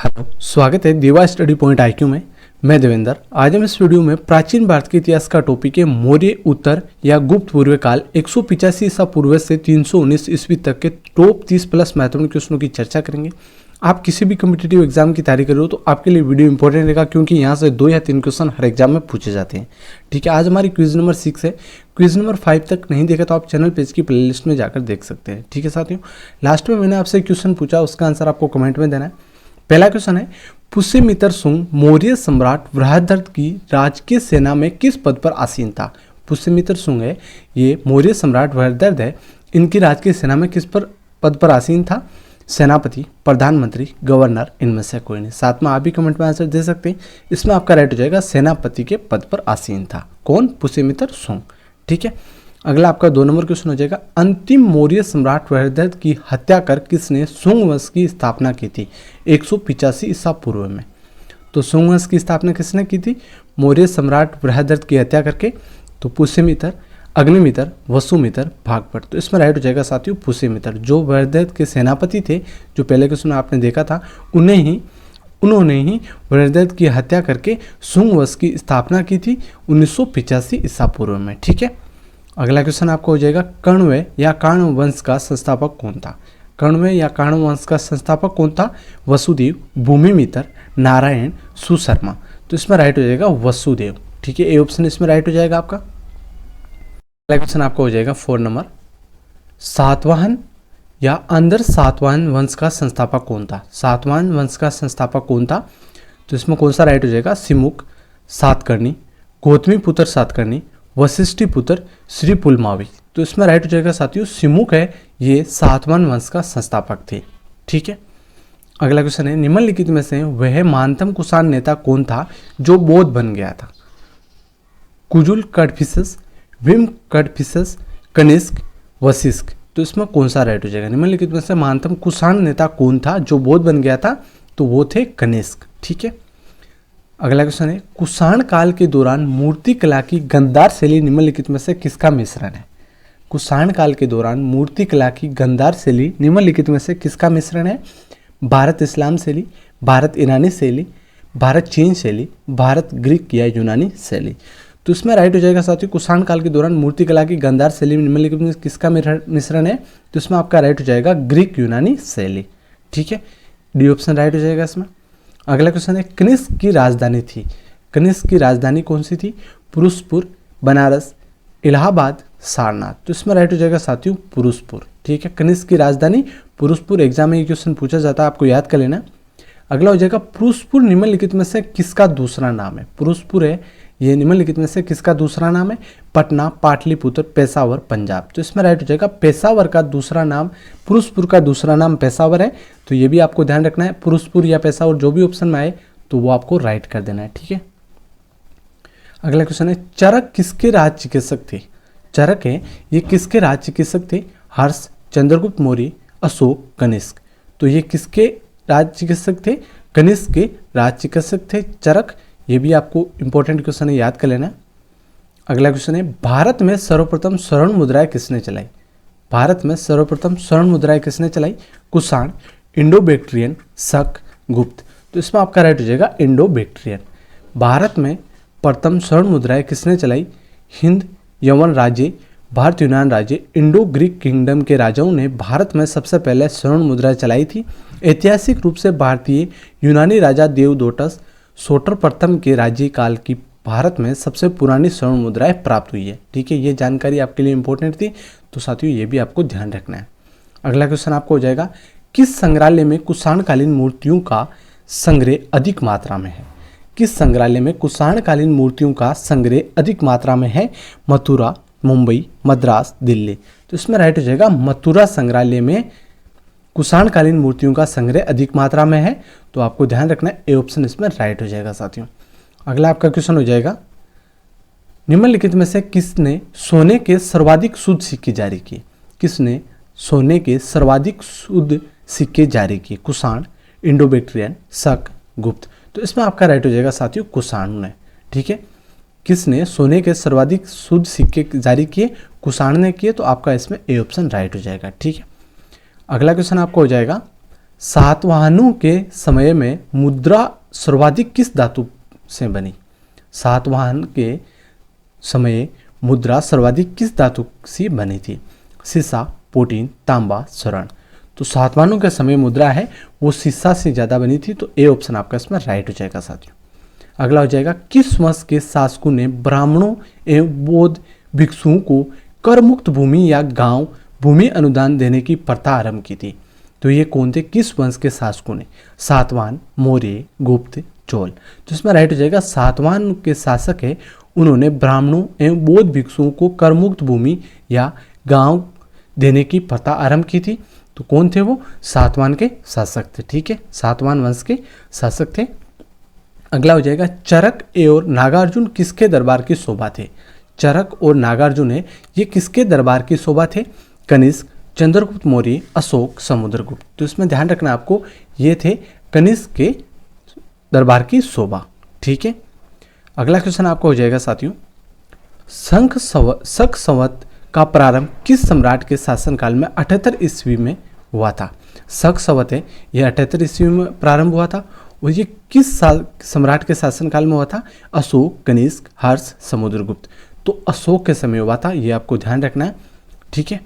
Hello, स्वागत है देवा स्टडी पॉइंट आईक्यू में। मैं देवेंद्र। आज हम इस वीडियो में प्राचीन भारत के इतिहास का टॉपिक है मौर्य उत्तर या गुप्त पूर्व काल 185 ईसा पूर्व से 319 ईस्वी तक के टॉप 30 प्लस महत्वपूर्ण क्वेश्चनों की चर्चा करेंगे। आप किसी भी कम्पिटिटिव एग्जाम की तैयारी कर रहे हो तो आपके लिए वीडियो इंपॉर्टेंट रहेगा, क्योंकि यहाँ से 2 या 3 क्वेश्चन हर एग्जाम में पूछे जाते हैं। ठीक है, आज हमारी क्विज नंबर 6 है। क्विज नंबर 5 तक नहीं देखा तो आप चैनल पेज की प्लेलिस्ट में जाकर देख सकते हैं। ठीक है साथियों, लास्ट में मैंने आपसे क्वेश्चन पूछा, उसका आंसर आपको कमेंट में देना है। पहला क्वेश्चन है, पुष्यमित्र शुंग मौर्य सम्राट बृहद्रथ की राजकीय सेना में किस पद पर आसीन था। पुष्यमित्र शुंग है, ये मौर्य सम्राट बृहद्रथ है, इनकी राजकीय सेना में किस पद पर आसीन था। सेनापति, प्रधानमंत्री, गवर्नर, इनमें से कोई नहीं। साथ में आप भी कमेंट में आंसर दे सकते हैं। इसमें आपका राइट हो जाएगा सेनापति के पद पर आसीन था। कौन? पुष्यमित्र शुंग। ठीक है, अगला आपका 2 नंबर क्वेश्चन हो जाएगा, अंतिम मौर्य सम्राट बृहद्रथ की हत्या कर किसने शुंग वंश की स्थापना की थी 185 ईसा पूर्व में। तो शुंग वंश की स्थापना किसने की थी? मौर्य सम्राट बृहद्रथ की हत्या करके। तो पुष्यमित्र, अग्निमित्र, वसुमित्र, भागभट्ट। तो इसमें राइट हो जाएगा साथियों पुष्यमित्र, जो बृहद्रथ के सेनापति थे, जो पहले क्वेश्चन आपने देखा था, उन्होंने ही बृहद्रथ की हत्या करके शुंग वंश की स्थापना की थी 1985 ईसा पूर्व में। ठीक है, अगला क्वेश्चन आपको हो जाएगा, कण्व या काण्व वंश का संस्थापक कौन था। कण्व या काण्व वंश का संस्थापक कौन था? वसुदेव, भूमिमित्र, नारायण, सुशर्मा। तो इसमें राइट हो जाएगा वसुदेव। ठीक है, ए ऑप्शन इसमें राइट हो जाएगा आपका। अगला क्वेश्चन आपका हो जाएगा 4 नंबर, सातवाहन या अंदर सातवाहन वंश का संस्थापक कौन था। सातवाहन वंश का संस्थापक कौन था? तो इसमें कौन सा राइट हो जाएगा? सिमुक, सातकर्णी, गौतमी पुत्र सातकर्णी, वशिष्ठी पुत्र, श्री पुलमावी। तो इसमें राइट हो जाएगा साथियों सिमुक है, ये सातवाहन वंश का संस्थापक थे। ठीक है, अगला क्वेश्चन है, निम्नलिखित में से वह महानतम कुषाण नेता कौन था जो बौद्ध बन गया था। कुजुल कड़फिसस, भीम कड़फिसस, कनिष्क, वशिष्ठ। तो इसमें कौन सा राइट हो जाएगा? निम्नलिखित में से महानतम कुषाण नेता कौन था जो बौद्ध बन गया था? तो वो थे कनिष्क। ठीक है, अगला क्वेश्चन है, कुषाण काल के दौरान मूर्ति कला की गंधार शैली निम्नलिखित में से किसका मिश्रण है। कुषाण काल के दौरान मूर्ति कला की गंधार शैली निम्नलिखित में से किसका मिश्रण है? भारत इस्लाम शैली, भारत ईरानी शैली, भारत चीन शैली, भारत ग्रीक या यूनानी शैली। तो इसमें राइट हो जाएगा साथियों, कुषाण काल के दौरान मूर्ति कला की गंधार शैली निम्नलिखित में किसका मिश्रण है? तो इसमें आपका राइट हो जाएगा ग्रीक यूनानी शैली। ठीक है, डी ऑप्शन राइट हो जाएगा इसमें। अगला क्वेश्चन है, कनिष्क की राजधानी थी। कनिष्क की राजधानी कौन सी थी? पुरुषपुर, बनारस, इलाहाबाद, सारनाथ। तो इसमें राइट हो जाएगा साथियों पुरुषपुर। ठीक है, कनिष्क की राजधानी पुरुषपुर। एग्जाम में ये क्वेश्चन पूछा जाता है, आपको याद कर लेना। अगला हो जाएगा, पुरुषपुर निम्नलिखित में से किसका दूसरा नाम है। पुरुषपुर है, ये निम्नलिखित में से किसका दूसरा नाम है? पटना, पाटलिपुत्र, पेशावर, पंजाब। तो इसमें राइट हो जाएगा पेशावर का दूसरा नाम, पुरुषपुर का दूसरा नाम पेशावर है। तो ये भी आपको ध्यान रखना है, पुरुषपुर या पेशावर जो भी ऑप्शन में आए तो वो आपको राइट कर देना है। ठीक है, अगला क्वेश्चन है, चरक किसके राज चिकित्सक थे। चरक है, ये किसके राज चिकित्सक थे? हर्ष, चंद्रगुप्त मौर्य, अशोक, कनिष्क। तो ये किसके राज चिकित्सक थे? कनिष्क के राज चिकित्सक थे चरक। ये भी आपको इंपॉर्टेंट क्वेश्चन है, याद कर लेना। अगला क्वेश्चन है, भारत में सर्वप्रथम स्वर्ण मुद्राएं किसने चलाई। भारत में सर्वप्रथम स्वर्ण मुद्राएं किसने चलाई? कुषाण, इंडो बैक्ट्रियन, शक, गुप्त। तो इसमें आपका राइट हो जाएगा इंडो बैक्ट्रियन। भारत में प्रथम स्वर्ण मुद्राएं किसने चलाई? हिंद, यवन राज्य, भारत यूनान राज्य, इंडो ग्रीक किंगडम के राजाओं ने भारत में सबसे पहले स्वर्ण मुद्राएं चलाई थी। ऐतिहासिक रूप से भारतीय यूनानी राजा देवदोटस सोटर प्रथम के राज्यकाल की भारत में सबसे पुरानी स्वर्ण मुद्राएं प्राप्त हुई है। ठीक है, ये जानकारी आपके लिए इंपॉर्टेंट थी, तो साथियों ये भी आपको ध्यान रखना है। अगला क्वेश्चन आपको हो जाएगा, किस संग्रहालय में कुषाणकालीन मूर्तियों का संग्रह अधिक मात्रा में है। किस संग्रहालय में कुषाणकालीन मूर्तियों का संग्रह अधिक मात्रा में है? मथुरा, मुंबई, मद्रास, दिल्ली। तो इसमें राइट हो जाएगा मथुरा संग्रहालय में कुषाणकालीन मूर्तियों का संग्रह अधिक मात्रा में है। तो आपको ध्यान रखना है, ए ऑप्शन इसमें राइट हो जाएगा साथियों। अगला आपका क्वेश्चन हो जाएगा, निम्नलिखित में से किसने सोने के सर्वाधिक शुद्ध सिक्के जारी किए। किसने सोने के सर्वाधिक शुद्ध सिक्के जारी किए? कुषाण, इंडो बैक्ट्रियन, शक, गुप्त। तो इसमें आपका राइट हो जाएगा साथियों कुषाण ने। ठीक है, किसने सोने के सर्वाधिक शुद्ध सिक्के जारी किए? कुषाण ने किए। तो आपका इसमें ए ऑप्शन राइट हो जाएगा। ठीक है, अगला क्वेश्चन आपको हो जाएगा, सातवाहनों के समय में मुद्रा सर्वाधिक किस धातु से बनी? सातवाहन के समय मुद्रा सर्वाधिक किस धातु से बनी थी? सीसा, पोटीन, तांबा, स्वर्ण। तो सातवाहनों के समय मुद्रा है वो सीसा से ज़्यादा बनी थी, तो ए ऑप्शन आपका इसमें राइट हो जाएगा साथियों। अगला हो जाएगा, किस वंश के शासकों ने ब्राह्मणों एवं बौद्ध भिक्षुओं को कर मुक्त भूमि या गांव भूमि अनुदान देने की प्रथा आरंभ की थी? तो ये कौन थे? किस वंश के शासकों ने? सातवाहन, मौर्य, गुप्त, चोल। तो इसमें राइट हो जाएगा सातवाहन के शासक है, उन्होंने ब्राह्मणों एवं बौद्ध भिक्षुओं को कर मुक्त भूमि या गांव देने की प्रथा आरंभ की थी। तो कौन थे वो? सातवाहन के शासक थे। ठीक है, सातवाहन वंश के शासक थे। अगला हो जाएगा, चरक और नागार्जुन किसके दरबार की शोभा थे? चरक और नागार्जुन है, ये किसके दरबार की शोभा थे? कनिष्क, चंद्रगुप्त मौर्य, अशोक, समुद्रगुप्त। तो इसमें ध्यान रखना आपको, ये थे कनिष्क के दरबार की शोभा। ठीक है, अगला क्वेश्चन आपको हो जाएगा साथियों, शक संवत का प्रारंभ किस सम्राट के शासनकाल में 78 ईस्वी में हुआ था? शक संवत है, यह 78 ईस्वी में प्रारंभ हुआ था, और ये किस साल सम्राट के शासनकाल में हुआ था? अशोक, कनिष्क, हर्ष, समुद्रगुप्त। तो अशोक के समय हुआ था, ये आपको ध्यान रखना है। ठीक है,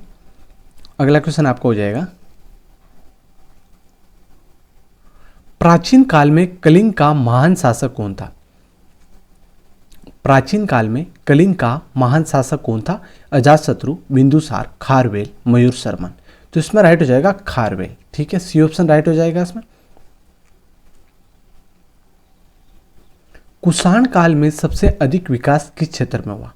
अगला क्वेश्चन आपको हो जाएगा, प्राचीन काल में कलिंग का महान शासक कौन था? प्राचीन काल में कलिंग का महान शासक कौन था? अजातशत्रु, बिंदुसार, खारवेल, मयूर शर्मन। तो इसमें राइट हो जाएगा खारवेल। ठीक है, सी ऑप्शन राइट हो जाएगा इसमें। कुषाण काल में सबसे अधिक विकास किस क्षेत्र में हुआ?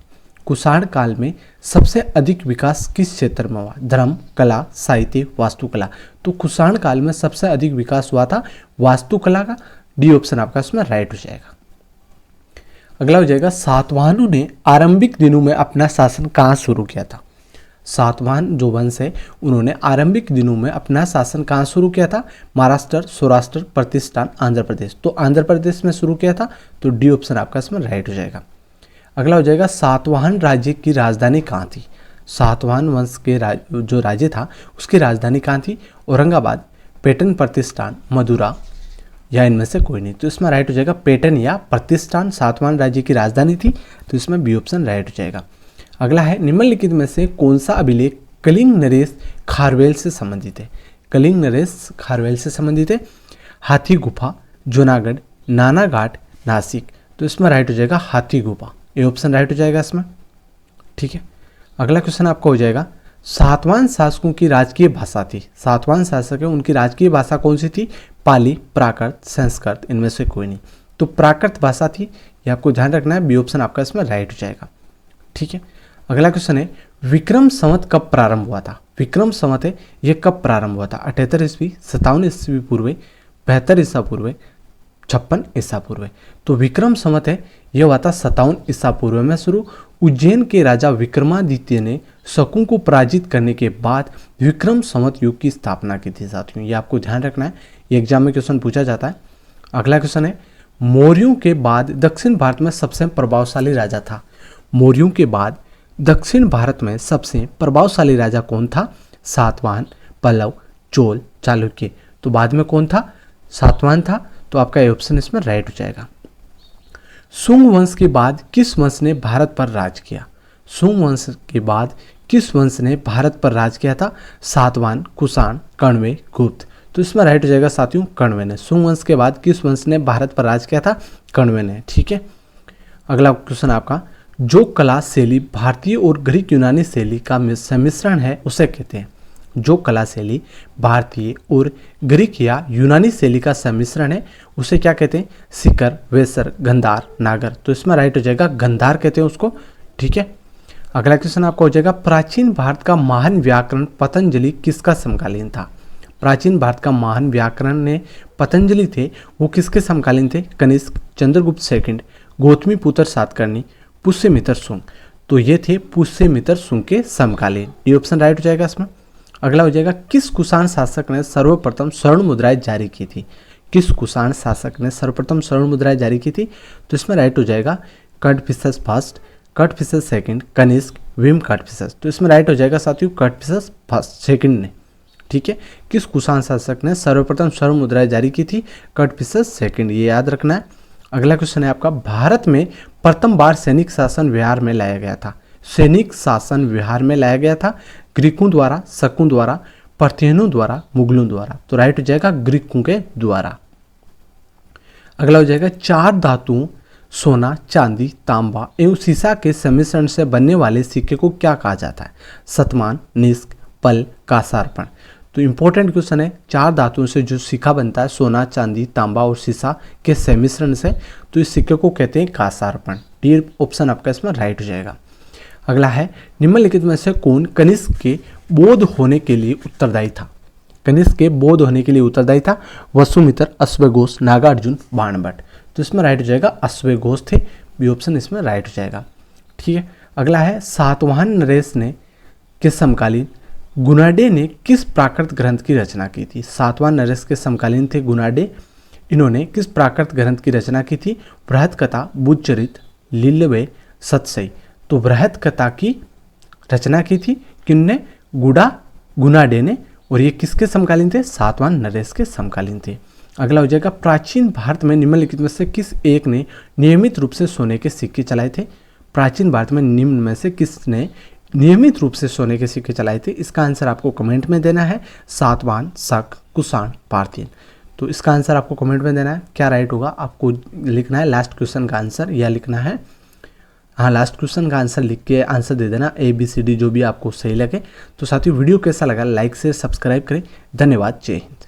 कुषाण काल में सबसे अधिक विकास किस क्षेत्र में हुआ? धर्म, कला, साहित्य, वास्तुकला। तो कुषाण काल में सबसे अधिक विकास हुआ था वास्तुकला का। डी ऑप्शन आपका इसमें राइट हो जाएगा। अगला हो जाएगा, सातवाहनों ने आरंभिक दिनों में अपना शासन कहाँ शुरू किया था? सातवाहन जो वंश है, उन्होंने आरंभिक दिनों में अपना शासन कहाँ शुरू किया था? महाराष्ट्र, सौराष्ट्र, प्रतिष्ठान, आंध्र प्रदेश। तो आंध्र प्रदेश में शुरू किया था, तो डी ऑप्शन आपका इसमें राइट हो जाएगा। अगला हो जाएगा, सातवाहन राज्य की राजधानी कहाँ थी? सातवाहन वंश के जो राज्य था उसकी राजधानी कहाँ थी? औरंगाबाद, पेटन, प्रतिष्ठान, मदुरा, या इनमें से कोई नहीं। तो इसमें राइट हो जाएगा पेटन या प्रतिष्ठान सातवाहन राज्य की राजधानी थी, तो इसमें बी ऑप्शन राइट हो जाएगा। अगला है, निम्नलिखित में से कौन सा अभिलेख कलिंग नरेश खारवेल से संबंधित है? कलिंग नरेश खारवेल से संबंधित है। हाथी गुफा, जूनागढ़, नाना घाट, नासिक। तो इसमें राइट हो जाएगा हाथी गुफा, ये ऑप्शन राइट हो जाएगा इसमें। ठीक है, अगला क्वेश्चन आपका हो जाएगा, सातवाहन शासकों की राजकीय भाषा थी। सातवाहन शासक है, उनकी राजकीय भाषा कौन सी थी? पाली, प्राकृत, संस्कृत, इनमें से कोई नहीं। तो प्राकृत भाषा थी, ये आपको ध्यान रखना है। बी ऑप्शन आपका इसमें राइट हो जाएगा। ठीक है, अगला क्वेश्चन है, विक्रम संवत कब प्रारंभ हुआ था? विक्रम संवत है, ये कब प्रारंभ हुआ था? 78 ईस्वी, 57 ईस्वी पूर्व, 72 ईसा पूर्व, 56 ईसा पूर्व। तो विक्रम संवत है, यह हुआ था 57 ईसा पूर्व में शुरू। उज्जैन के राजा विक्रमादित्य ने शकों को पराजित करने के बाद विक्रम संवत युग की स्थापना की थी साथियों, ये आपको ध्यान रखना है, ये एग्जाम में क्वेश्चन पूछा जाता है। अगला क्वेश्चन है, मौर्यों के बाद दक्षिण भारत में सबसे प्रभावशाली राजा था? मौर्यों के बाद दक्षिण भारत में सबसे प्रभावशाली राजा कौन था? सातवाहन, पल्लव, चोल, चालुक्य। तो बाद में कौन था? सातवाहन था, तो आपका ऑप्शन इसमें राइट हो जाएगा। सुंग वंश के बाद किस वंश ने भारत पर राज किया? सुंग वंश के बाद किस वंश ने भारत पर राज किया था? सातवाहन, कुषाण, कण्व, गुप्त। तो इसमें राइट हो जाएगा साथियों कण्व ने। सुंग वंश के बाद किस वंश ने भारत पर राज किया था? कण्व ने। ठीक है, अगला क्वेश्चन आपका, जो कला शैली भारतीय और ग्रीक यूनानी शैली का सम्मिश्रण है उसे कहते हैं? जो कला शैली भारतीय और ग्रीक या यूनानी शैली का सम्मिश्रण है उसे क्या कहते हैं? सिकर, वेसर, गंधार, नागर। तो इसमें राइट हो जाएगा गंधार कहते हैं उसको। ठीक है, अगला क्वेश्चन आपका हो जाएगा, प्राचीन भारत का महान व्याकरण पतंजलि किसका समकालीन था? प्राचीन भारत का महान व्याकरण ने पतंजलि थे, वो किसके समकालीन थे? कनिष्क, चंद्रगुप्त सेकंड, गौतमीपुत्र सातकर्णी, पुष्यमित्र शुंग। तो ये थे पुष्यमित्र शुंग के समकालीन। ये ऑप्शन राइट हो जाएगा इसमें। अगला हो जाएगा, किस कुषाण शासक ने सर्वप्रथम स्वर्ण मुद्राएं जारी की थी? किस कुषाण शासक ने सर्वप्रथम स्वर्ण मुद्राएं जारी की थी? तो इसमें राइट हो जाएगा कटफिसस फर्स्ट, कटफिसस सेकंड, कनिष्क, भीम कटफिसस। तो इसमें राइट हो जाएगा साथियों कटफिसस फर्स्ट सेकंड ने। ठीक है। किस कुषाण शासक ने सर्वप्रथम स्वर्ण मुद्राएं जारी की थी? कटपिसस सेकंड, ये याद रखना है। अगला क्वेश्चन है आपका, भारत में प्रथम बार सैनिक शासन विहार में लाया गया था? सैनिक शासन विहार में लाया गया था ग्रीकों द्वारा, शकों द्वारा, पार्थियनों द्वारा, मुगलों द्वारा? तो राइट हो जाएगा ग्रीकों के द्वारा। अगला हो जाएगा, चार धातुओं सोना, चांदी, तांबा एवं सीसा के सम्मिश्रण से बनने वाले सिक्के को क्या कहा जाता है? शतमान, निष्क, पल, कांसार्पण। तो इंपॉर्टेंट क्वेश्चन है, चार धातुओं से जो सिक्का बनता है सोना, चांदी, तांबा और सीसा के सम्मिश्रण से, तो इस सिक्के को कहते हैं कांसार्पण। डी ऑप्शन आपका इसमें राइट हो जाएगा। अगला है, निम्नलिखित में से कौन कनिष्क के बोध होने के लिए उत्तरदायी था? कनिष्क के बोध होने के लिए उत्तरदायी था? वसुमित्र, अश्वघोष, नागार्जुन, बाणभट्ट। तो इसमें राइट हो जाएगा अश्वघोष थे, बी ऑप्शन इसमें राइट हो जाएगा। ठीक है। अगला है, सातवाहन नरेश ने के समकालीन गुनाडे ने किस प्राकृत ग्रंथ की रचना की थी? सातवाहन नरेश के समकालीन थे गुनाडे, इन्होंने किस प्राकृत ग्रंथ की रचना की थी? बृहत कथा, बुद्धचरित, लीलवे, सतसई। तो बृहत कथा की रचना की थी किन्ने? गुनाडे ने, और ये किसके समकालीन थे? सातवाहन नरेश के समकालीन थे। अगला हो जाएगा, प्राचीन भारत में निम्नलिखित में से किस एक ने नियमित रूप से सोने के सिक्के चलाए थे? प्राचीन भारत में निम्न में से किसने नियमित रूप से सोने के सिक्के चलाए थे? इसका आंसर आपको कमेंट में देना है। सातवाहन, शक, कुषाण, पार्थियन। तो इसका आंसर आपको कमेंट में देना है। क्या राइट होगा आपको लिखना है लास्ट क्वेश्चन का आंसर, या लिखना है, हाँ लास्ट क्वेश्चन का आंसर लिख के आंसर दे देना, ABCD जो भी आपको सही लगे। तो साथियों वीडियो कैसा लगा, लाइक से सब्सक्राइब करें। धन्यवाद, जय हिंद।